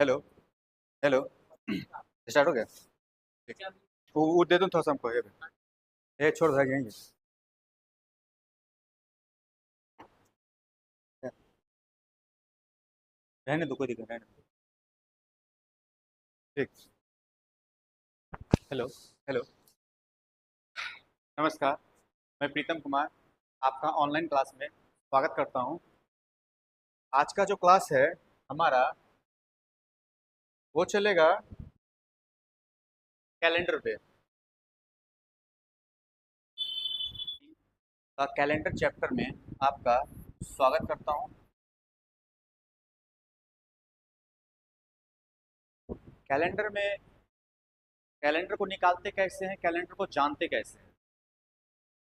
Hello. Hello. Start हो गया। ठीक। वो दे दूँ थोड़ा सा हमको ये छोड़ भाग यहीं रहने दो, कोई दिक्कत रहने दो। ठीक। हेलो। हेलो। नमस्कार। मैं प्रीतम कुमार आपका ऑनलाइन क्लास में स्वागत करता हूँ। आज का जो क्लास है हमारा वो चलेगा कैलेंडर पे। कैलेंडर चैप्टर में आपका स्वागत करता हूँ। कैलेंडर में कैलेंडर को निकालते कैसे हैं, कैलेंडर को जानते कैसे हैं।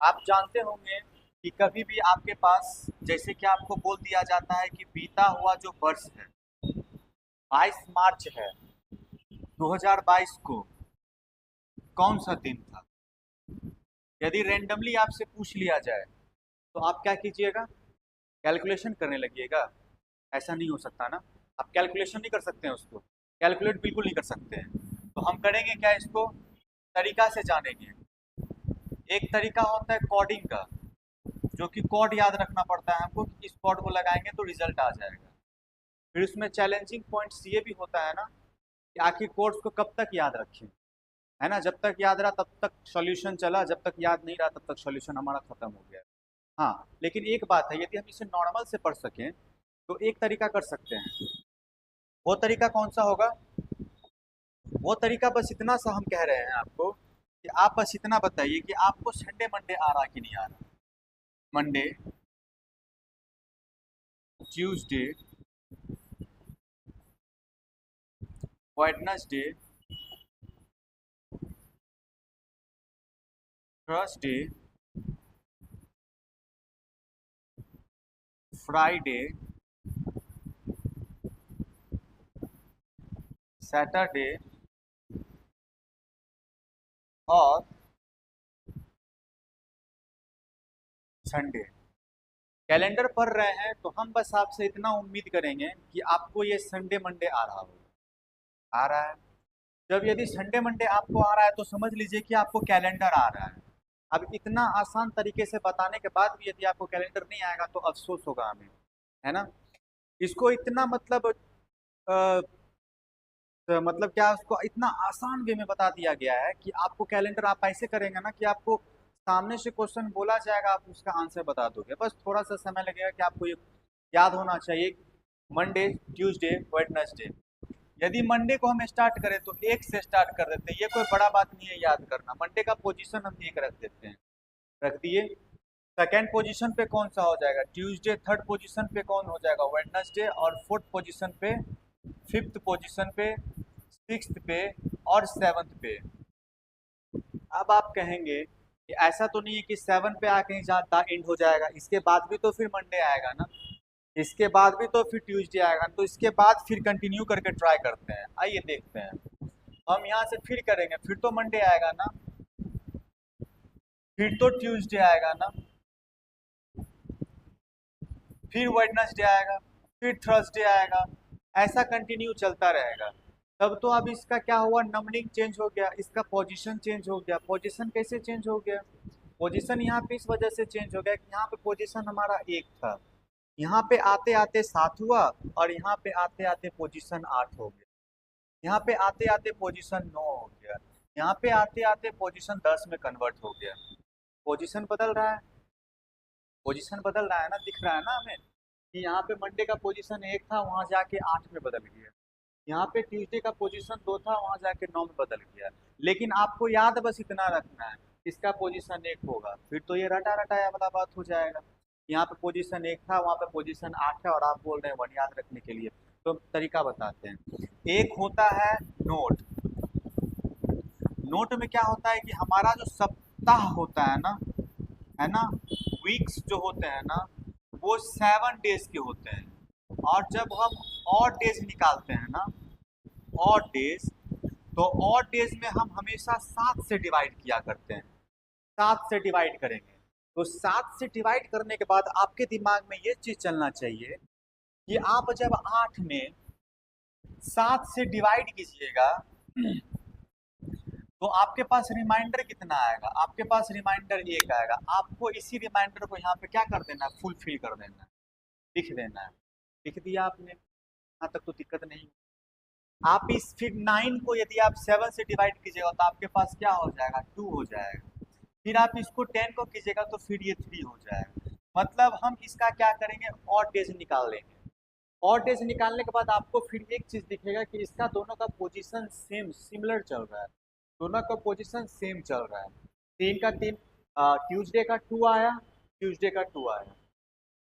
आप जानते होंगे कि कभी भी आपके पास जैसे कि आपको बोल दिया जाता है कि बीता हुआ जो वर्ष है 22 मार्च है 2022 को कौन सा दिन था। यदि रेंडमली आपसे पूछ लिया जाए तो आप क्या कीजिएगा, कैलकुलेशन करने लगिएगा। ऐसा नहीं हो सकता ना, आप कैलकुलेशन नहीं कर सकते हैं, उसको कैलकुलेट बिल्कुल नहीं कर सकते हैं। तो हम करेंगे क्या, इसको तरीका से जानेंगे। एक तरीका होता है कोडिंग का, जो कि कोड याद रखना पड़ता है हमको कि इस कोड को लगाएंगे तो रिजल्ट आ जाएगा। फिर उसमें चैलेंजिंग पॉइंट्स ये भी होता है ना कि आखिर कोड्स को कब तक याद रखें, है ना। जब तक याद रहा तब तक सॉल्यूशन चला, जब तक याद नहीं रहा तब तक सॉल्यूशन हमारा खत्म हो गया। हाँ, लेकिन एक बात है, यदि हम इसे नॉर्मल से पढ़ सकें तो एक तरीका कर सकते हैं। वो तरीका कौन सा होगा, वो तरीका बस इतना सा हम कह रहे हैं आपको कि आप बस इतना बताइए कि आपको संडे मंडे आ रहा कि नहीं आ रहा। Monday, Tuesday, Wednesday, Thursday, Friday, Saturday और संडे। कैलेंडर पढ़ रहे हैं तो हम बस आपसे इतना उम्मीद करेंगे कि आपको ये संडे मंडे आ रहा होगा। आ रहा है। जब यदि संडे मंडे आपको आ रहा है तो समझ लीजिए कि आपको कैलेंडर आ रहा है। अब इतना आसान तरीके से बताने के बाद भी यदि आपको कैलेंडर नहीं आएगा तो अफसोस होगा हमें, है ना। इसको इतना मतलब क्या, उसको इतना आसान वे में बता दिया गया है कि आपको कैलेंडर आप ऐसे करेंगे ना कि आपको सामने से क्वेश्चन बोला जाएगा, आप उसका आंसर बता दोगे। बस थोड़ा सा समय लगेगा कि आपको ये याद होना चाहिए। Monday, Tuesday, Wednesday. यदि मंडे को हम स्टार्ट करें तो एक से स्टार्ट कर देते हैं, ये कोई बड़ा बात नहीं है याद करना। मंडे का पोजीशन हम एक रख देते हैं, रख दिए। सेकेंड पोजीशन पे कौन सा हो जाएगा, ट्यूसडे। थर्ड पोजीशन पे कौन हो जाएगा, वेडनेसडे। और फोर्थ पोजीशन पे, फिफ्थ पोजीशन पे, सिक्स्थ पे और सेवन्थ पे। अब आप कहेंगे कि ऐसा तो नहीं है कि सेवन पे आके ही जहाँ एंड हो जाएगा, इसके बाद भी तो फिर मंडे आएगा ना, इसके बाद भी तो फिर ट्यूसडे आएगा। तो इसके बाद फिर कंटिन्यू करके ट्राई करते हैं, आइए देखते हैं। हम यहाँ से फिर करेंगे, फिर तो मंडे आएगा ना, फिर तो ट्यूसडे आएगा ना, फिर वेडनेसडे आएगा, फिर थर्सडे आएगा। ऐसा कंटिन्यू चलता रहेगा। तब तो अब इसका क्या हुआ, नंबरिंग चेंज हो गया, इसका पोजीशन चेंज हो गया। पोजीशन कैसे चेंज हो गया, पोजीशन यहाँ पे इस वजह से चेंज हो गया कि यहाँ पे पोजीशन हमारा एक था, यहाँ पे आते आते 7 हुआ, और यहाँ पे आते आते पोजीशन 8 हो गया, यहाँ पे आते आते पोजीशन 9 हो गया, यहाँ पे आते आते पोजीशन 10 में कन्वर्ट हो गया। पोजीशन बदल रहा है, पोजीशन बदल रहा है ना, दिख रहा है ना हमें कि यहाँ पे मंडे का पोजीशन 1 था, वहाँ जाके 8 में बदल गया। यहाँ पे ट्यूसडे का पोजीशन 2 था, वहाँ जाके 9 में बदल गया। लेकिन आपको याद बस इतना रखना है, इसका पोजीशन 1 होगा, फिर तो ये रटा रटाया वाला बात हो जाएगा। यहाँ पे पोजीशन 1 था, वहाँ पे पोजीशन 8 है, और आप बोल रहे हैं 1 याद रखने के लिए। तो तरीका बताते हैं। एक होता है नोट। नोट में क्या होता है कि हमारा जो सप्ताह होता है ना, वीक्स जो होते हैं ना, वो 7 डेज के होते हैं। और जब हम और डेज निकालते हैं ना, ऑड डेज, तो ऑड डेज में हम हमेशा 7 से डिवाइड किया करते हैं। 7 से डिवाइड करेंगे तो 7 से डिवाइड करने के बाद आपके दिमाग में ये चीज चलना चाहिए कि आप जब 8 में 7 से डिवाइड कीजिएगा तो आपके पास रिमाइंडर कितना आएगा? आपके पास रिमाइंडर 1 आएगा। आपको इसी रिमाइंडर को यहाँ पे क्या कर देना है? फुलफिल कर देना है, लिख देना है। लिख दिया आपने, यहाँ तक तो दिक्कत नहीं। आप इस फिर 9 को यदि आप 7 से डिवाइड कीजिएगा तो आपके पास क्या हो जाएगा? 2 हो जाएगा। फिर आप इसको 10 को कीजिएगा तो फिर ये 3 हो जाएगा। मतलब हम इसका क्या करेंगे? ऑड डेज निकाल लेंगे। ऑड डेज निकालने के बाद आपको फिर एक चीज दिखेगा कि इसका दोनों का पोजीशन सेम सिमिलर चल रहा है, दोनों का पोजीशन सेम चल रहा है। 3 का 3, ट्यूसडे का 2 आया, ट्यूसडे का 2 आया,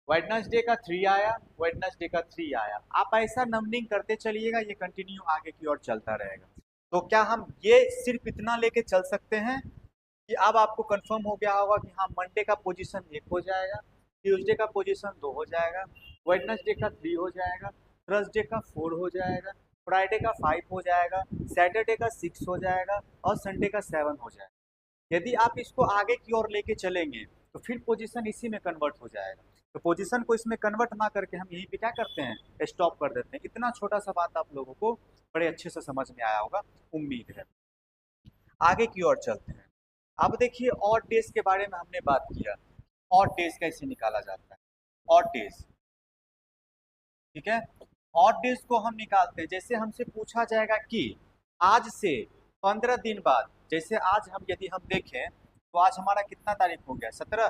वेडनेसडे का 3 आया, वेडनेसडे का 3 आया। आप ऐसा नंबरिंग करते चलिएगा, ये कंटिन्यू आगे की ओर चलता रहेगा। तो क्या हम ये सिर्फ इतना लेके चल सकते हैं कि अब आपको कंफर्म हो गया होगा कि हाँ मंडे का पोजीशन 1 हो जाएगा, ट्यूसडे का पोजीशन 2 हो जाएगा, वेडनेसडे का 3 हो जाएगा, थर्सडे का 4 हो जाएगा, फ्राइडे का 5 हो जाएगा, सैटरडे का 6 हो जाएगा और संडे का 7 हो जाएगा। यदि आप इसको आगे की ओर लेके चलेंगे तो फिर पोजीशन इसी में कन्वर्ट हो जाएगा। तो पोजीशन को इसमें कन्वर्ट ना करके हम यहीं पे क्या करते हैं? स्टॉप कर देते हैं। इतना छोटा सा बात आप लोगों को बड़े अच्छे से समझ में आया होगा, उम्मीद है। आगे की ओर चलते हैं। अब देखिए ऑड डेज के बारे में हमने बात किया। ऑड डेज कैसे निकाला जाता है? ऑड डेज, ठीक है। ऑड डेज को हम निकालते हैं, जैसे हमसे पूछा जाएगा कि आज से 15 दिन बाद, जैसे आज हम यदि हम देखें तो आज हमारा कितना तारीख हो गया? 17,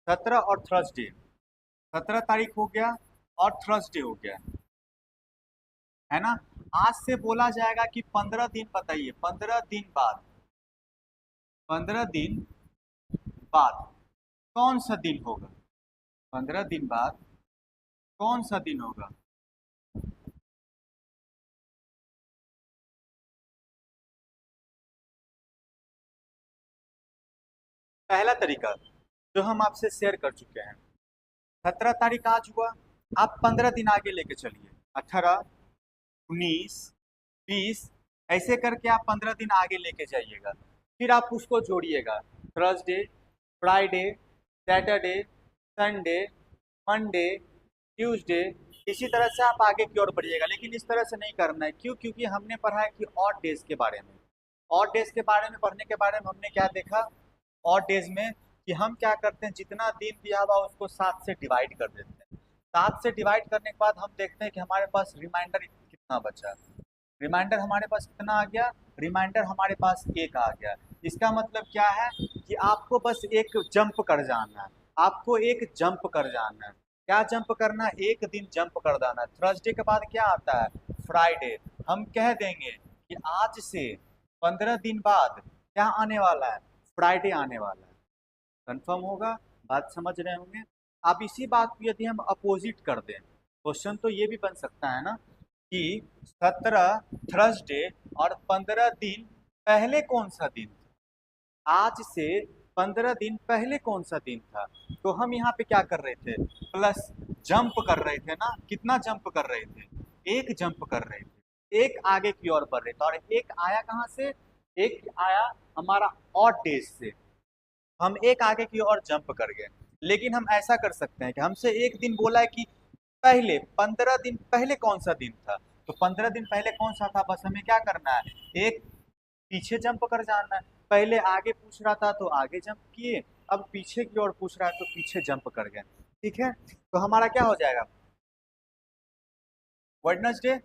17 और थर्सडे, 17 तारीख हो गया और थर्सडे हो गया, है ना। आज से बोला जाएगा कि 15 दिन बताइए, 15 दिन बाद, 15 दिन बाद कौन सा दिन होगा? 15 दिन बाद कौन सा दिन होगा? पहला तरीका जो हम आपसे शेयर कर चुके हैं, 17 तारीख आज हुआ, आप 15 दिन आगे लेके चलिए, 18, 19, 20, ऐसे करके आप 15 दिन आगे लेके जाइएगा। फिर आप उसको जोड़िएगा, Thursday, Friday, Saturday, Sunday, Monday, Tuesday, इसी तरह से आप आगे की ओर बढ़िएगा। लेकिन इस तरह से नहीं करना है, क्यों? क्योंकि हमने पढ़ा है कि ऑड डेज के बारे में। ऑड डेज के बारे में पढ़ने के बारे में हमने क्या देखा? ऑड डेज में कि हम क्या करते हैं, जितना दिन दिया हुआ उसको 7 से डिवाइड कर देते हैं। 7 से डिवाइड करने के बाद हम देखते हैं कि हमारे पास रिमाइंडर कितना बचा। रिमाइंडर हमारे पास कितना आ गया? रिमाइंडर हमारे पास 1 आ गया। इसका मतलब क्या है कि आपको बस एक जंप कर जाना है, आपको एक जंप कर जाना है। क्या जंप करना है? एक दिन जंप कर देना है। थर्सडे के बाद क्या आता है? फ्राइडे। हम कह देंगे कि आज से 15 दिन बाद क्या आने वाला है? फ्राइडे आने वाला है। कंफर्म होगा? बात समझ रहे होंगे। अब इसी बात को यदि हम अपोजिट कर दें, क्वेश्चन तो ये भी बन सकता है ना कि 17 थर्सडे और 15 दिन पहले कौन सा दिन था? आज से 15 दिन पहले कौन सा दिन था? तो हम यहाँ पे क्या कर रहे थे? प्लस जंप कर रहे थे ना। कितना जंप कर रहे थे? एक जंप कर रहे थे, एक आगे की ओर बढ़ रहे थे। और एक आया कहाँ से? एक आया हमारा ऑड डेज से। हम एक आगे की ओर जंप कर गए। लेकिन हम ऐसा कर सकते हैं कि हमसे एक दिन बोला है कि पहले 15 दिन पहले कौन सा दिन था, तो 15 दिन पहले कौन सा था, बस हमें क्या करना है? एक पीछे जंप कर जाना है। पहले आगे पूछ रहा था तो आगे जंप किए, अब पीछे की ओर पूछ रहा है तो पीछे जंप कर गए। ठीक है, तो हमारा क्या हो जाएगा? वेडनेसडे।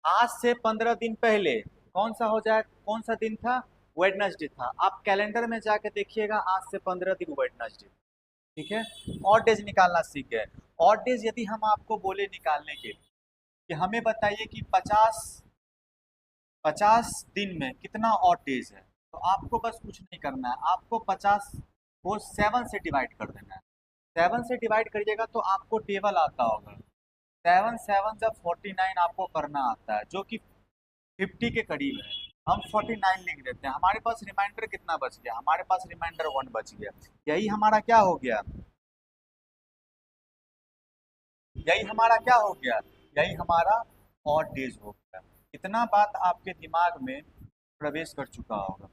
आज से 15 दिन पहले कौन सा हो जाए? कौन सा दिन था? वेडनेसडे था। आप कैलेंडर में जाके देखिएगा, आज से 15 दिन वेडनेसडे। ठीक है, ऑड डेज निकालना सीख गए। ऑड डेज यदि हम आपको बोले निकालने के लिए कि हमें बताइए कि 50 दिन में कितना ऑड डेज है, तो आपको बस कुछ नहीं करना है, आपको 50 को 7 से डिवाइड कर देना है। 7 से डिवाइड करिएगा तो आपको टेबल आता होगा, 7 7 जब 49 आपको करना आता है, जो कि 50 के करीब है। हम 49 लिख देते हैं। हमारे पास रिमाइंडर कितना बच गया? हमारे पास रिमाइंडर 1 बच गया। यही हमारा क्या हो गया? यही हमारा क्या हो गया? यही हमारा ऑड डेज हो गया। इतना बात आपके दिमाग में प्रवेश कर चुका होगा।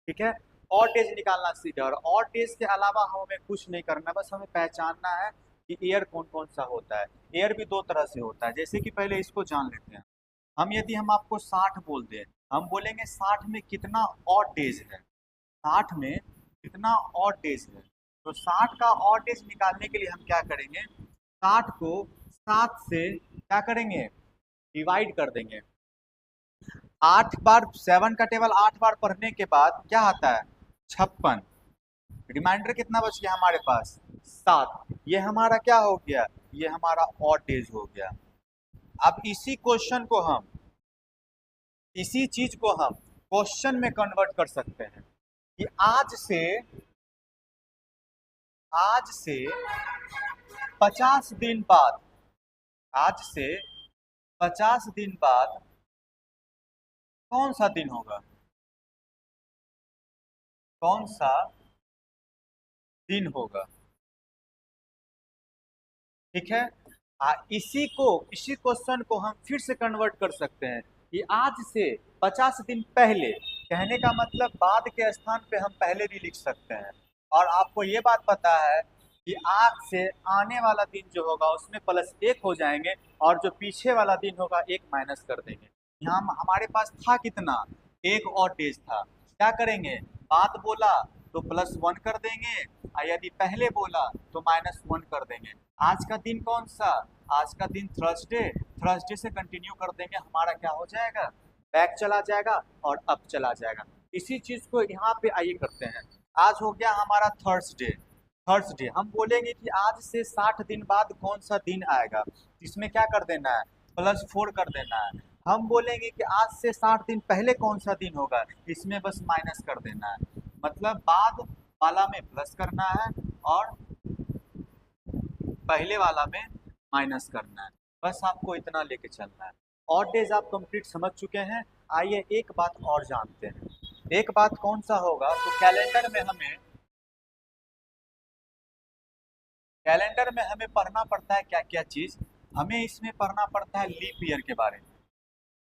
ठीक है, ऑड डेज निकालना सीखा। और ऑड डेज के अलावा हमें कुछ नहीं करना, बस हमें पहचानना है कि ईयर कौन कौन सा होता है। ईयर भी दो तरह से होता है, जैसे कि पहले इसको जान लेते हैं। हम आपको 60 बोल दें, हम बोलेंगे 60 में कितना ऑड डेज है, 60 में कितना ऑड डेज है। तो 60 का ऑड डेज निकालने के लिए हम क्या करेंगे, 60 को 7 से क्या करेंगे, डिवाइड कर देंगे। 8 बार 7 का टेबल 8 बार पढ़ने के बाद क्या आता है, 56। रिमाइंडर कितना बच गया हमारे पास, 7। ये हमारा क्या हो गया, ये हमारा ऑड डेज हो गया। अब इसी चीज को हम क्वेश्चन में कन्वर्ट कर सकते हैं कि आज से 50 दिन बाद, आज से 50 दिन बाद कौन सा दिन होगा, कौन सा दिन होगा। ठीक है, इसी क्वेश्चन को हम फिर से कन्वर्ट कर सकते हैं कि आज से 50 दिन पहले, कहने का मतलब बाद के स्थान पे हम पहले भी लिख सकते हैं। और आपको ये बात पता है कि आज से आने वाला दिन जो होगा उसमें +1 हो जाएंगे और जो पीछे वाला दिन होगा 1 माइनस कर देंगे। यहाँ हमारे पास था कितना, एक और डेज था, क्या करेंगे, बात बोला तो +1 कर देंगे और यदि पहले बोला तो -1 कर देंगे। आज का दिन कौन सा, आज का दिन थर्सडे, थर्सडे से कंटिन्यू कर देंगे, हमारा क्या हो जाएगा, बैक चला जाएगा और अप चला जाएगा। इसी चीज को यहाँ पे आइए करते हैं। आज हो गया हमारा थर्सडे, थर्सडे हम बोलेंगे कि आज से 60 दिन बाद कौन सा दिन आएगा, इसमें क्या कर देना है, +4 कर देना है। हम बोलेंगे कि आज से 60 दिन पहले कौन सा दिन होगा, इसमें बस माइनस कर देना है, मतलब बाद वाला में प्लस करना है और पहले वाला में माइनस करना है। बस आपको इतना लेके चलना है। ऑड डेज आप कंप्लीट समझ चुके हैं। आइए एक बात और जानते हैं, एक बात कौन सा होगा, तो कैलेंडर में हमें पढ़ना पड़ता है क्या क्या चीज, हमें इसमें पढ़ना पड़ता है लीप ईयर के बारे में।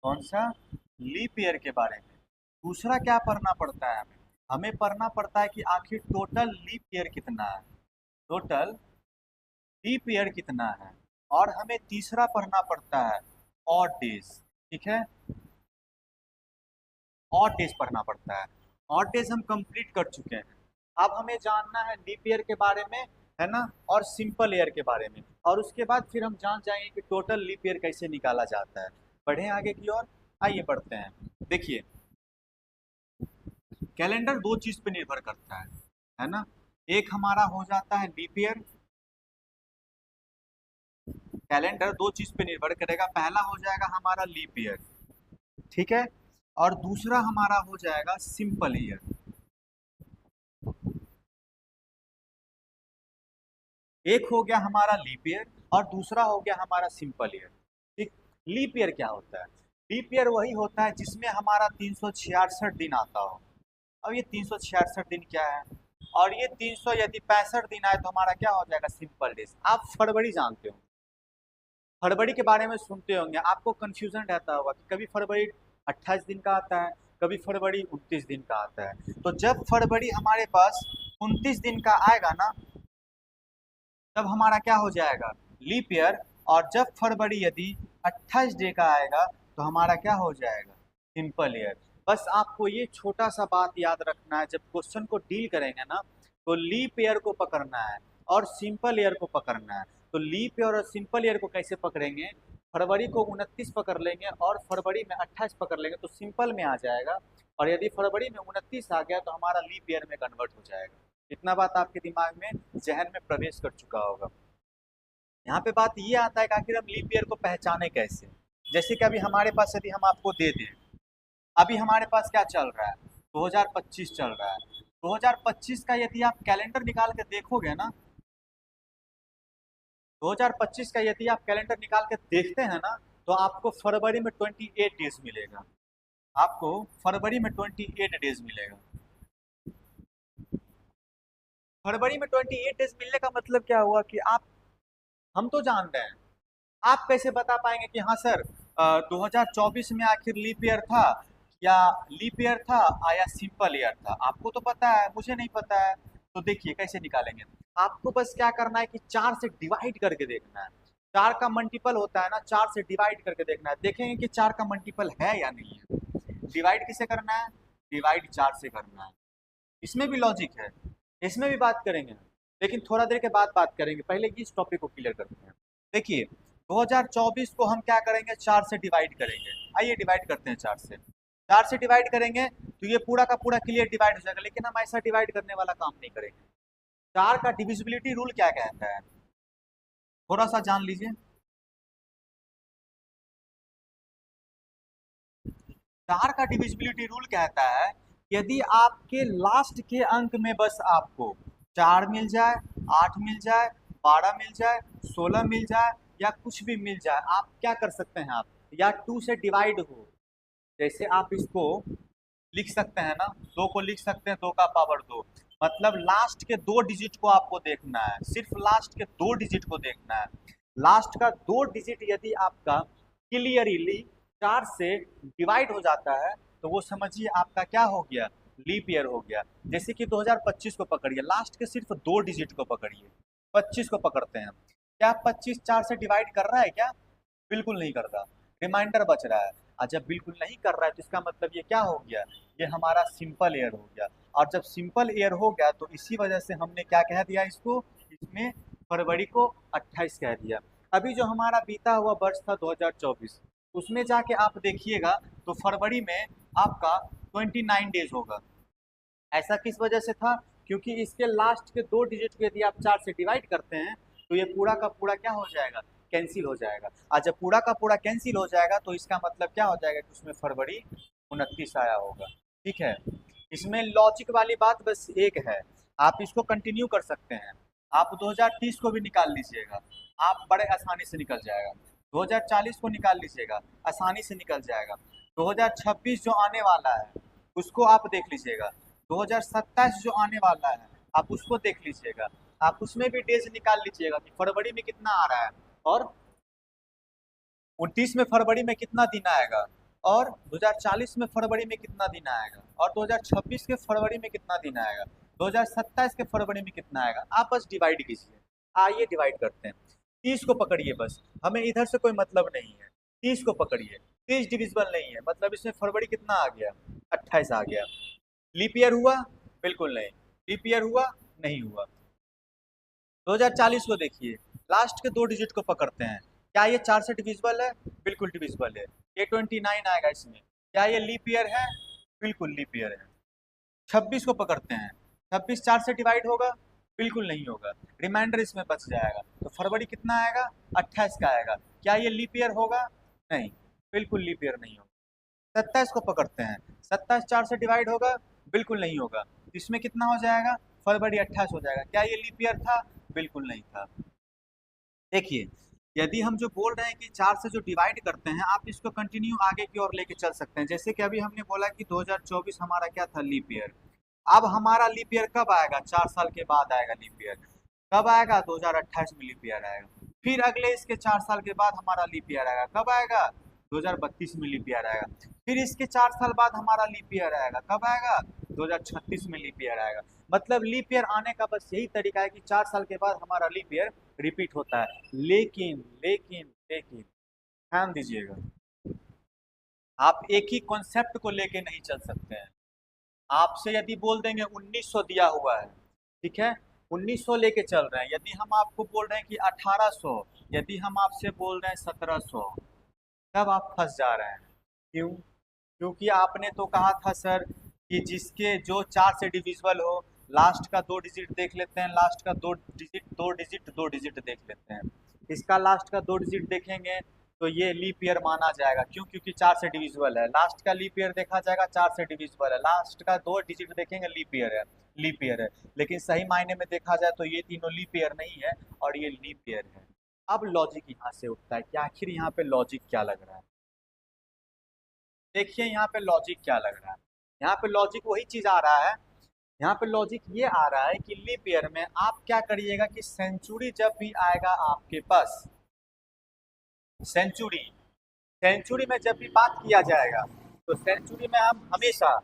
कौन सा, लीप ईयर के बारे में। दूसरा क्या पढ़ना पड़ता है, हमें पढ़ना पड़ता है कि आखिर टोटल लीप ईयर कितना है, टोटल लीप ईयर कितना है। और हमें तीसरा पढ़ना पड़ता है ऑड डेज। ठीक है, ऑड डेज पढ़ना पड़ता है। ऑड डेज हम कंप्लीट कर चुके हैं। अब हमें जानना है लीप ईयर के बारे में, है ना, और सिंपल ईयर के बारे में, और उसके बाद फिर हम जान जाएंगे कि टोटल लीप ईयर कैसे निकाला जाता है। बढ़े आगे की ओर, आइए बढ़ते हैं। देखिए, कैलेंडर दो चीज पे निर्भर करता है ना, एक हमारा हो जाता है लीप ईयर। कैलेंडर दो चीज पे निर्भर करेगा, पहला हो जाएगा हमारा लीप ईयर, ठीक है, और दूसरा हमारा हो जाएगा सिंपल ईयर। एक हो गया हमारा लीप ईयर और दूसरा हो गया हमारा सिंपल ईयर। ठीक, लीप ईयर क्या होता है, लीप ईयर वही होता है जिसमें हमारा 366 दिन आता हो। अब ये 366 दिन क्या है, और ये 300 यदि 65 दिन आए तो हमारा क्या हो जाएगा, सिंपल डेज। आप फरवरी जानते हो, फरवरी के बारे में सुनते होंगे, आपको कंफ्यूजन रहता होगा कि कभी फरवरी 28 दिन का आता है, कभी फरवरी 29 दिन का आता है। तो जब फरवरी हमारे पास 29 दिन का आएगा ना, तब हमारा क्या हो जाएगा, लीप ईयर। और जब फरवरी यदि 28 डे का आएगा तो हमारा क्या हो जाएगा, सिंपल ईयर। बस आपको ये छोटा सा बात याद रखना है, जब क्वेश्चन को डील करेंगे ना, तो लीप ईयर को पकड़ना है और सिंपल ईयर को पकड़ना है। तो लीप ईयर और सिंपल ईयर को कैसे पकड़ेंगे, फरवरी को 29 पकड़ लेंगे और फरवरी में 28 पकड़ लेंगे तो सिंपल में आ जाएगा, और यदि फरवरी में 29 आ गया तो हमारा लीप ईयर में कन्वर्ट हो जाएगा। इतना बात आपके दिमाग में, जहन में प्रवेश कर चुका होगा। यहाँ पे बात ये आता है कि आखिर हम लीप ईयर को पहचाने कैसे। जैसे कि अभी हमारे पास, यदि हम आपको दे दें, अभी हमारे पास क्या चल रहा है, 2025 चल रहा है। 2025 का यदि आप कैलेंडर निकाल के देखोगे ना, 2025 का यदि आप कैलेंडर निकाल के देखते हैं ना, तो आपको फरवरी में 28 डेज मिलेगा, आपको फरवरी में 28 डेज मिलेगा। फरवरी में 28 डेज मिलने का मतलब क्या हुआ कि आप, हम तो जान रहे हैं, आप कैसे बता पाएंगे कि हाँ सर 2024 में आखिर लीप ईयर था या लीप ईयर था या सिंपल ईयर था। आपको तो पता है, मुझे नहीं पता है। तो देखिए कैसे निकालेंगे, आपको बस क्या करना है कि 4 से डिवाइड करके देखना है। 4 का मल्टीपल होता है ना, 4 से डिवाइड करके देखना है, देखेंगे कि 4 का मल्टीपल है या नहीं है। डिवाइड किसे करना है? डिवाइड 4 से करना है। इसमें भी लॉजिक है, इसमें भी बात करेंगे, लेकिन थोड़ा देर के बाद बात करेंगे, पहले इस टॉपिक को क्लियर करते हैं। देखिए 2024 को हम क्या करेंगे, 4 से डिवाइड करेंगे। आइए डिवाइड करते हैं 4 से। 4 से डिवाइड करेंगे तो ये पूरा का पूरा क्लियर डिवाइड हो जाएगा, लेकिन हम ऐसा डिवाइड करने वाला काम नहीं करेंगे। 4 का डिविजिबिलिटी रूल क्या कहता है, थोड़ा सा जान लीजिए। 4 का डिविजिबिलिटी रूल कहता है यदि आपके लास्ट के अंक में बस आपको 4 मिल जाए, 8 मिल जाए, 12 मिल जाए, 16 मिल जाए या कुछ भी मिल जाए, आप क्या कर सकते हैं, आप या 2 से डिवाइड हो, जैसे आप इसको लिख सकते हैं ना, 2 को लिख सकते हैं 2 का पावर 2, मतलब लास्ट के 2 डिजिट को आपको देखना है, सिर्फ लास्ट के 2 डिजिट को देखना है। लास्ट का 2 डिजिट यदि आपका क्लियरली 4 से डिवाइड हो जाता है तो वो समझिए आपका क्या हो गया, लीप ईयर हो गया। जैसे कि 2025 को पकड़िए, लास्ट के सिर्फ 2 डिजिट को पकड़िए, 25 को पकड़ते हैं, क्या 25 4 से डिवाइड कर रहा है क्या? बिल्कुल नहीं करता, रिमाइंडर बच रहा है। और जब बिल्कुल नहीं कर रहा है तो इसका मतलब ये क्या हो गया, ये हमारा सिंपल एयर हो गया। और जब सिंपल एयर हो गया तो इसी वजह से हमने क्या कह दिया इसको, इसमें फरवरी को 28 कह दिया। अभी जो हमारा बीता हुआ वर्ष था 2024, उसमें जाके आप देखिएगा तो फरवरी में आपका 29 डेज होगा। ऐसा किस वजह से था, क्योंकि इसके लास्ट के 2 डिजिट को यदि आप 4 से डिवाइड करते हैं तो ये पूरा का पूरा क्या हो जाएगा, कैंसिल हो जाएगा। और जब पूरा का पूरा कैंसिल हो जाएगा तो इसका मतलब क्या हो जाएगा कि उसमें फरवरी 29 आया होगा। ठीक है, इसमें लॉजिक वाली बात बस एक है, आप इसको कंटिन्यू कर सकते हैं। आप 2030 को भी निकाल लीजिएगा, आप बड़े आसानी से निकल जाएगा। 2040 को निकाल लीजिएगा, आसानी से निकल जाएगा। 2026 जो आने वाला है उसको आप देख लीजिएगा, 2027 जो आने वाला है आप उसको देख लीजिएगा, आप उसमें भी डेज निकाल लीजिएगा कि फरवरी में कितना आ रहा है, और 29 में फरवरी में कितना दिन आएगा, और 2040 में फरवरी में कितना दिन आएगा, और 2026 के फरवरी में कितना दिन आएगा, 2027 के फरवरी में कितना आएगा। आप बस डिवाइड कीजिए। आइए डिवाइड करते हैं। 30 को पकड़िए, बस हमें इधर से कोई मतलब नहीं है, 30 को पकड़िए। 30 डिविजिबल नहीं है, मतलब इसमें फरवरी कितना आ गया, 28 आ गया। लीप ईयर हुआ, बिल्कुल नहीं। लीप ईयर हुआ, नहीं हुआ। 2040 को देखिए, लास्ट के 2 डिजिट को पकड़ते हैं, क्या ये 4 से डिविजिबल है, बिल्कुल डिविजिबल है। ये 29 आएगा इसमें, क्या ये लीप ईयर है, बिल्कुल लीप ईयर है। 26 को पकड़ते हैं, 26 4 से डिवाइड होगा, बिल्कुल नहीं होगा, रिमाइंडर इसमें बच जाएगा, तो फरवरी कितना आएगा, 28 का आएगा। क्या ये लीप ईयर होगा, नहीं, बिल्कुल लीप ईयर नहीं होगा। 27 को पकड़ते हैं, 27 4 से डिवाइड होगा, बिल्कुल नहीं होगा, इसमें कितना हो जाएगा, फरवरी 28 हो जाएगा। क्या ये लीप ईयर था, बिल्कुल नहीं था। देखिए यदि हम जो बोल रहे हैं कि 4 से जो डिवाइड करते हैं, आप इसको कंटिन्यू आगे की ओर लेके चल सकते हैं। जैसे कि अभी हमने बोला कि 2024 हमारा क्या था, लीप ईयर। अब हमारा लीप ईयर कब आएगा, 4 साल के बाद आएगा लीप ईयर। कब आएगा, 2028 में लीप ईयर आएगा। फिर अगले इसके 4 साल के बाद हमारा लीप ईयर आएगा, कब आएगा, 2032 में लीप ईयर आएगा। फिर इसके 4 साल बाद हमारा लीप ईयर आएगा, कब आएगा, 2036 में लीप ईयर आएगा। मतलब लीप ईयर आने का बस यही तरीका है कि 4 साल के बाद हमारा लीप ईयर रिपीट होता है। लेकिन लेकिन लेकिन ध्यान दीजिएगा, आप एक ही कॉन्सेप्ट को लेके नहीं चल सकते हैं। आपसे यदि बोल देंगे 1900 दिया हुआ है, ठीक है, 1900 लेके चल रहे हैं, यदि हम आपको बोल रहे हैं कि 1800, यदि हम आपसे बोल रहे हैं 1700, तब आप फंस जा रहे हैं। क्यों? क्योंकि आपने तो कहा था सर कि जिसके जो 4 से डिविजिबल हो, लास्ट का 2 डिजिट देख लेते हैं, लास्ट का 2 डिजिट देख लेते हैं। इसका लास्ट का 2 डिजिट देखेंगे तो ये लीप ईयर माना जाएगा। क्यों? क्योंकि 4 से डिविजिबल है। लास्ट का लीप ईयर देखा जाएगा, 4 से डिविजिबल है। लास्ट का 2 डिजिट देखेंगे, लीप ईयर है, लीप ईयर है। लेकिन सही मायने में देखा जाए तो ये तीनों लीप ईयर नहीं है और ये लीप ईयर है। अब लॉजिक यहाँ से उठता है कि आखिर यहाँ पे लॉजिक क्या लग रहा है। देखिए यहाँ पे लॉजिक क्या लग रहा है, यहाँ पे लॉजिक वही चीज आ रहा है। यहाँ पे लॉजिक ये आ रहा है कि लीप ईयर में आप क्या करिएगा कि सेंचुरी जब भी आएगा आपके पास, सेंचुरी सेंचुरी में जब भी बात किया जाएगा तो सेंचुरी में हम हमेशा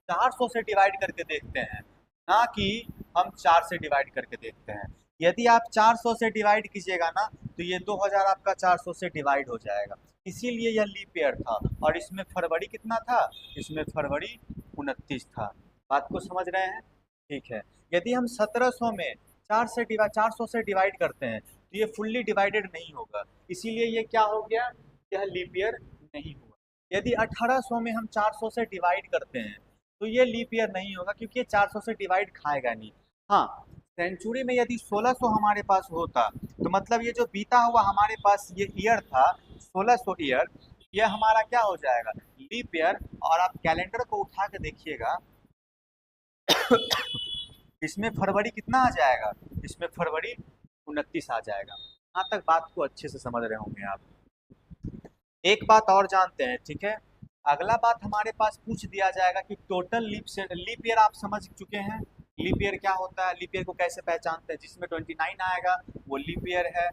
400 से डिवाइड करके देखते हैं, ना कि हम 4 से डिवाइड करके देखते हैं। यदि आप 400 से डिवाइड कीजिएगा ना तो ये 2000 आपका 400 से डिवाइड हो जाएगा, इसीलिए यह लीप ईयर था। और इसमें फरवरी कितना था, इसमें फरवरी 29 था। बात को समझ रहे हैं? ठीक है। यदि हम 1700 में 400 से डिवाइड करते हैं तो ये फुल्ली डिवाइडेड नहीं होगा, इसीलिए ये क्या हो गया, यह लीप ईयर नहीं हुआ। यदि 1800 में हम 400 से डिवाइड करते हैं तो ये लीप ईयर नहीं होगा, क्योंकि ये 400 से डिवाइड खाएगा नहीं। हाँ, सेंचुरी में यदि 1600 हमारे पास होता तो मतलब ये जो बीता हुआ हमारे पास ये ईयर था 1600 ईयर, यह हमारा क्या हो जाएगा, लीप ईयर। और आप कैलेंडर को उठा के देखिएगा इसमें फरवरी कितना आ जाएगा, इसमें फरवरी 29 आ जाएगा। यहाँ तक बात को अच्छे से समझ रहे होंगे आप। एक बात और जानते हैं, ठीक है। अगला बात हमारे पास पूछ दिया जाएगा कि टोटल लीप ईयर आप समझ चुके हैं। लीप ईयर क्या होता है, लीप ईयर को कैसे पहचानते हैं, जिसमें 29 आएगा वो लीप ईयर है,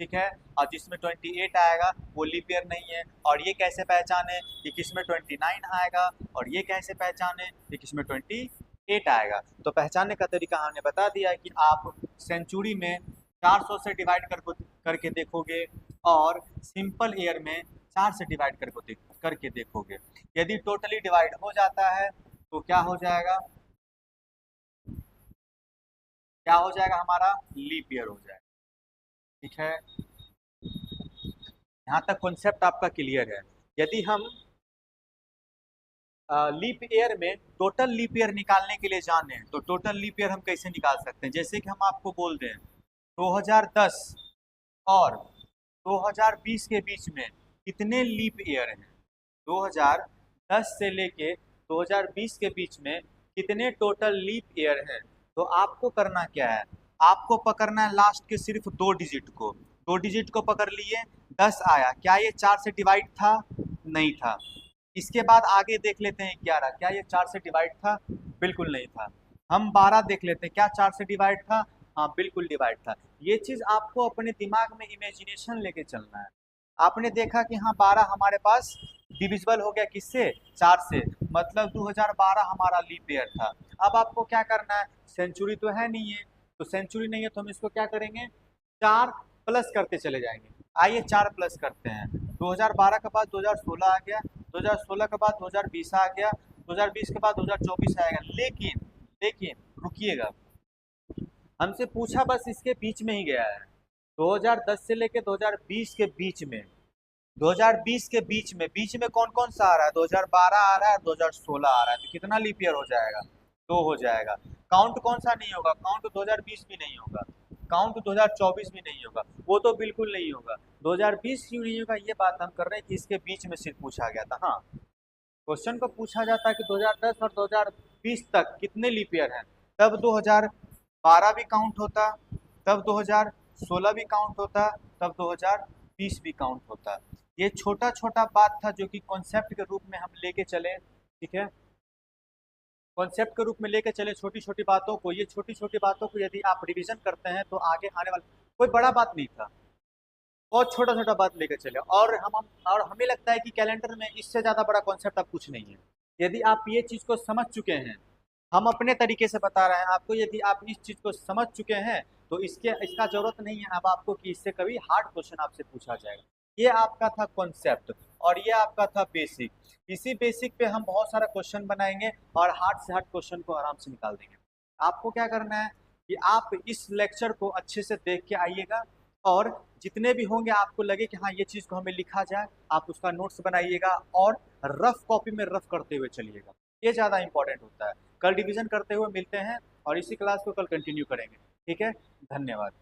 ठीक है। और जिसमें 28 आएगा वो लीप ईयर नहीं है। और ये कैसे पहचाने कि किसमें 29 आएगा, और ये कैसे पहचाने कि किसमें 28 आएगा। तो पहचानने का तरीका हमने बता दिया है कि आप सेंचुरी में 400 से डिवाइड करके देखोगे और सिंपल ईयर में 4 से डिवाइड करके देखोगे। यदि टोटली डिवाइड हो जाता है तो क्या हो जाएगा, क्या हो जाएगा, हमारा लीप ईयर हो जाएगा, ठीक है। यहाँ तक कॉन्सेप्ट आपका क्लियर है। यदि हम लीप ईयर में टोटल लीप ईयर निकालने के लिए जाने तो टोटल लीप ईयर हम कैसे निकाल सकते हैं, जैसे कि हम आपको बोल दें 2010 और 2020 के बीच में कितने लीप ईयर हैं, 2010 से लेके 2020 के बीच में कितने टोटल लीप ईयर हैं। तो आपको करना क्या है, आपको पकड़ना है लास्ट के सिर्फ 2 डिजिट को, 2 डिजिट को पकड़ लिए, 10 आया, क्या ये 4 से डिवाइड था, नहीं था। इसके बाद आगे देख लेते हैं 11, क्या ये 4 से डिवाइड था, बिल्कुल नहीं था। हम 12 देख लेते हैं, क्या 4 से डिवाइड था, हाँ बिल्कुल डिवाइड था। ये चीज आपको अपने दिमाग में इमेजिनेशन लेके चलना है। आपने देखा कि हाँ 12 हमारे पास डिविजिबल हो गया किससे, 4 से, मतलब 2012 हमारा लीप ईयर था। अब आपको क्या करना है, सेंचुरी तो है नहीं है, तो सेंचुरी नहीं है तो हम इसको क्या करेंगे, 4 प्लस करते चले जाएंगे। आइए 4 प्लस करते हैं, 2012 के बाद 2016 आ गया, 2016 के बाद 2020 आ गया, 2020 के बाद 2024 आएगा। लेकिन लेकिन रुकिएगा, हमसे पूछा बस इसके बीच में ही गया है, 2010 से लेके 2020 के बीच में, 2020 के बीच में कौन कौन सा आ रहा है, 2012 आ रहा है, 2016 आ रहा है, तो कितना लीप ईयर हो जाएगा, 2 हो जाएगा। काउंट कौन सा नहीं होगा, काउंट 2020 भी नहीं होगा, काउंट 2024 भी नहीं होगा, वो तो बिल्कुल नहीं होगा। 2020 क्यों नहीं होगा, ये बात हम कर रहे हैं कि इसके बीच में सिर्फ पूछा गया था। हाँ, क्वेश्चन को पूछा जाता है कि 2010 और 2020 तक कितने लीप ईयर हैं, तब 2012 भी काउंट होता, तब 2016 भी काउंट होता, तब 2020 भी काउंट होता। ये छोटा छोटा बात था जो कि कॉन्सेप्ट के रूप में हम लेके चले, ठीक है। कॉन्सेप्ट के रूप में लेके चले छोटी छोटी बातों को, ये छोटी छोटी बातों को यदि आप रिवीजन करते हैं तो आगे आने वाला कोई बड़ा बात नहीं था, बहुत छोटा छोटा बात लेकर चले। और हमें लगता है कि कैलेंडर में इससे ज़्यादा बड़ा कॉन्सेप्ट अब कुछ नहीं है। यदि आप ये चीज़ को समझ चुके हैं, हम अपने तरीके से बता रहे हैं आपको, यदि आप इस चीज़ को समझ चुके हैं तो इसका ज़रूरत नहीं है अब आपको कि इससे कभी हार्ड क्वेश्चन आपसे पूछा जाएगा। ये आपका था कॉन्सेप्ट और ये आपका था बेसिक। इसी बेसिक पे हम बहुत सारा क्वेश्चन बनाएंगे और हार्ड से हार्ड क्वेश्चन को आराम से निकाल देंगे। आपको क्या करना है कि आप इस लेक्चर को अच्छे से देख के आइएगा, और जितने भी होंगे आपको लगे कि हाँ ये चीज़ को हमें लिखा जाए, आप उसका नोट्स बनाइएगा और रफ कॉपी में रफ करते हुए चलिएगा, ये ज़्यादा इंपॉर्टेंट होता है। कल रिवीजन करते हुए मिलते हैं और इसी क्लास को कल कंटिन्यू करेंगे, ठीक है। धन्यवाद।